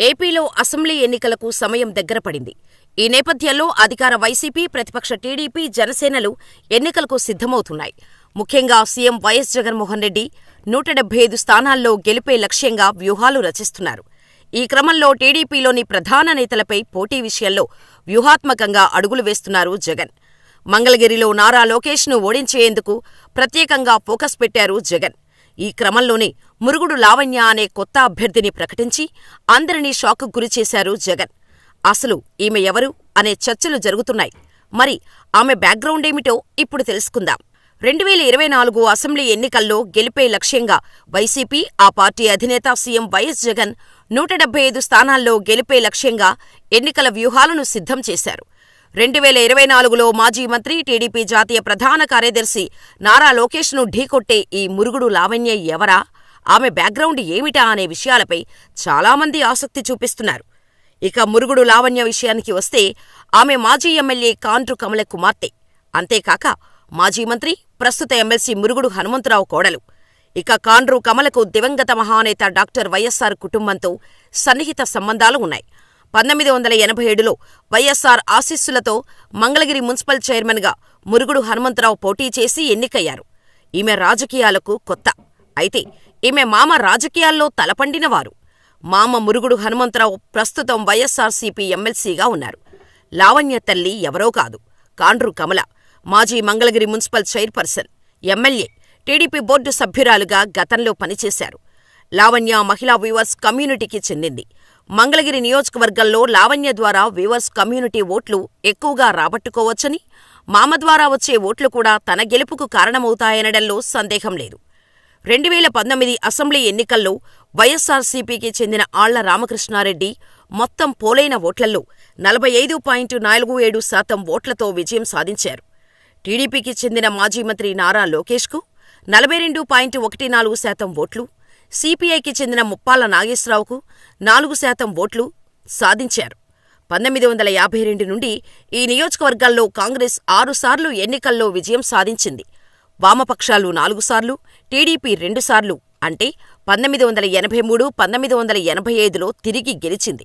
ఏపీలో అసెంబ్లీ ఎన్నికలకు సమయం దగ్గర పడింది. ఈ నేపథ్యంలో అధికార వైసీపీ, ప్రతిపక్ష టీడీపీ, జనసేనలు ఎన్నికలకు సిద్ధమవుతున్నాయి. ముఖ్యంగా సీఎం వైఎస్ జగన్మోహన్ రెడ్డి 175 స్థానాల్లో గెలిపే లక్ష్యంగా వ్యూహాలు రచిస్తున్నారు. ఈ క్రమంలో టీడీపీలోని ప్రధాన నేతలపై పోటీ విషయంలో వ్యూహాత్మకంగా అడుగులు వేస్తున్నారు జగన్. మంగళగిరిలో నారా లోకేష్ను ఓడించేందుకు ప్రత్యేకంగా ఫోకస్ పెట్టారు జగన్. ఈ క్రమంలోనే మురుగుడు లావణ్య అనే కొత్త అభ్యర్థిని ప్రకటించి అందరినీ షాక్కు గురిచేశారు జగన్. అసలు ఈమె ఎవరు అనే చర్చలు జరుగుతున్నాయి. మరి ఆమె బ్యాక్గ్రౌండేమిటో ఇప్పుడు తెలుసుకుందాం. 2024 అసెంబ్లీ ఎన్నికల్లో గెలిపే లక్ష్యంగా వైసీపీ, ఆ పార్టీ అధినేత సీఎం వైఎస్ జగన్ 175 స్థానాల్లో గెలిపే లక్ష్యంగా ఎన్నికల వ్యూహాలను సిద్ధం చేశారు. 2024లో మాజీ మంత్రి, టీడీపీ జాతీయ ప్రధాన కార్యదర్శి నారా లోకేష్ను ఢీకొట్టే ఈ మురుగుడు లావణ్య ఎవరా, ఆమె బ్యాక్గ్రౌండ్ ఏమిటా అనే విషయాలపై చాలామంది ఆసక్తి చూపిస్తున్నారు. ఇక మురుగుడు లావణ్య విషయానికి వస్తే ఆమె మాజీ ఎమ్మెల్యే కాండ్రు కమల కుమార్తె. అంతేకాక మాజీ మంత్రి, ప్రస్తుత ఎమ్మెల్సీ మురుగుడు హనుమంతరావు కోడలు. ఇక కాండ్రు కమలకు దివంగత మహానేత డాక్టర్ వైఎస్సార్ కుటుంబంతో సన్నిహిత సంబంధాలు ఉన్నాయి. 1987లో వైఎస్సార్ ఆశీస్సులతో మంగళగిరి మున్సిపల్ చైర్మన్గా మురుగుడు హనుమంతరావు పోటీ చేసి ఎన్నికయ్యారు. ఈమె రాజకీయాలకు కొత్త. అయితే ఈమె మామ రాజకీయాల్లో తలపండినవారు. మామ మురుగుడు హనుమంతరావు ప్రస్తుతం వైఎస్సార్సీపీ ఎమ్మెల్సీగా ఉన్నారు. లావణ్య తల్లి ఎవరో కాదు, కాండ్రు కమల. మాజీ Mangalagiri municipal chairperson, MLA, TDP board సభ్యురాలుగా గతంలో పనిచేశారు. లావణ్య మహిళా వీవర్స్ కమ్యూనిటీకి చెందింది. మంగళగిరి నియోజకవర్గంలో లావణ్య ద్వారా వీవర్స్ కమ్యూనిటీ ఓట్లు ఎక్కువగా రాబట్టుకోవచ్చని, మామ ద్వారా వచ్చే ఓట్లు కూడా తన గెలుపుకు కారణమవుతాయనడంలో సందేహం లేదు. 2019 అసెంబ్లీ ఎన్నికల్లో వైఎస్సార్సీపీకి చెందిన ఆళ్ల రామకృష్ణారెడ్డి మొత్తం పోలైన ఓట్లలో 45.47% ఓట్లతో విజయం సాధించారు. టీడీపీకి చెందిన మాజీ మంత్రి నారా లోకేష్కు 42.14% ఓట్లు, సిపిఐకి చెందిన ముప్పాళ్ల నాగేశ్వరరావుకు 4% ఓట్లు సాధించారు. 1952 నుండి ఈ నియోజకవర్గాల్లో కాంగ్రెస్ 6 సార్లు ఎన్నికల్లో విజయం సాధించింది. వామపక్షాలు 4 సార్లు, టీడీపీ 2 సార్లు, అంటే 1983, 1985లో తిరిగి గెలిచింది.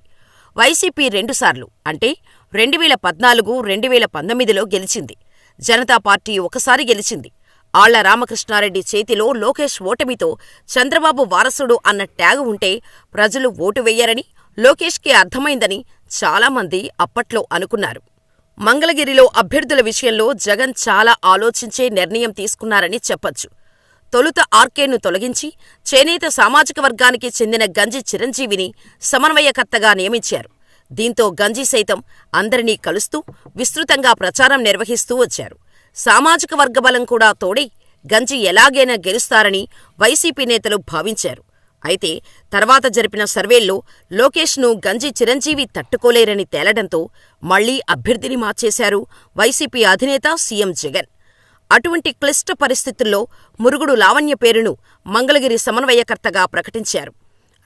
వైసీపీ 2 సార్లు, అంటే 2014, 2019లో గెలిచింది. జనతా పార్టీ ఒకసారి గెలిచింది. ఆళ్ల రామకృష్ణారెడ్డి చేతిలో లోకేష్ ఓటమితో చంద్రబాబు వారసుడు అన్న ట్యాగ్ ఉంటే ప్రజలు ఓటు వెయ్యరని లోకేష్కి అర్థమైందని చాలామంది అప్పట్లో అనుకున్నారు. మంగళగిరిలో అభ్యర్థుల విషయంలో జగన్ చాలా ఆలోచించే నిర్ణయం తీసుకున్నారని చెప్పొచ్చు. తొలుత ఆర్కేను తొలగించి చేనేత సామాజిక వర్గానికి చెందిన గంజి చిరంజీవిని సమన్వయకర్తగా నియమించారు. దీంతో గంజి సైతం అందరినీ కలుస్తూ విస్తృతంగా ప్రచారం నిర్వహిస్తూ వచ్చారు. సామాజిక వర్గ బలం కూడా తోడై గంజి ఎలాగైనా గెలుస్తారని వైసీపీ నేతలు భావించారు. అయితే తర్వాత జరిపిన సర్వేల్లో లోకేష్ను గంజి చిరంజీవి తట్టుకోలేరని తేలడంతో మళ్లీ అభ్యర్థిని మార్చేశారు వైసీపీ అధినేత సీఎం జగన్. అటువంటి క్లిష్ట పరిస్థితుల్లో మురుగుడు లావణ్య పేరును మంగళగిరి సమన్వయకర్తగా ప్రకటించారు.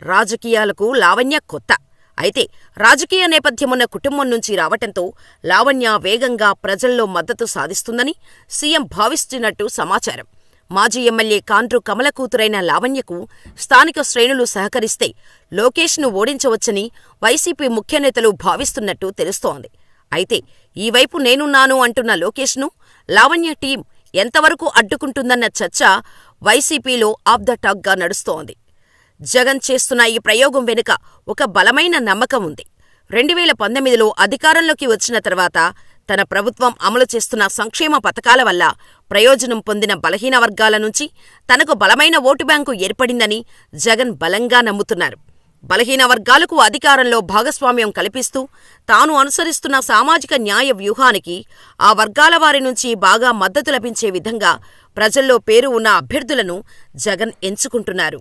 రాజకీయాలకు లావణ్య కొత్త. అయితే రాజకీయ నేపథ్యమున్న కుటుంబం నుంచి రావటంతో లావణ్య వేగంగా ప్రజల్లో మద్దతు సాధిస్తుందని సీఎం భావిస్తున్నట్టు సమాచారం. మాజీ ఎమ్మెల్యే కాండ్రు కమల కూతురైన లావణ్యకు స్థానిక శ్రేణులు సహకరిస్తే లోకేష్ను ఓడించవచ్చని వైసీపీ ముఖ్యనేతలు భావిస్తున్నట్టు తెలుస్తోంది. అయితే ఈ వైపు నేనున్నాను అంటున్న లోకేష్ను లావణ్య టీం ఎంతవరకు అడ్డుకుంటుందన్న చర్చ వైసీపీలో ఆఫ్ ద టాక్గా నడుస్తోంది. జగన్ చేస్తున్న ఈ ప్రయోగం వెనుక ఒక బలమైన నమ్మకం ఉంది. 2019లో అధికారంలోకి వచ్చిన తర్వాత తన ప్రభుత్వం అమలు చేస్తున్న సంక్షేమ పథకాల వల్ల ప్రయోజనం పొందిన బలహీన వర్గాల నుంచి తనకు బలమైన ఓటు బ్యాంకు ఏర్పడిందని జగన్ బలంగా నమ్ముతున్నారు. బలహీన వర్గాలకు అధికారంలో భాగస్వామ్యం కల్పిస్తూ తాను అనుసరిస్తున్న సామాజిక న్యాయ వ్యూహానికి ఆ వర్గాల వారి నుంచి బాగా మద్దతు లభించే విధంగా ప్రజల్లో పేరు ఉన్న అభ్యర్థులను జగన్ ఎంచుకుంటున్నారు.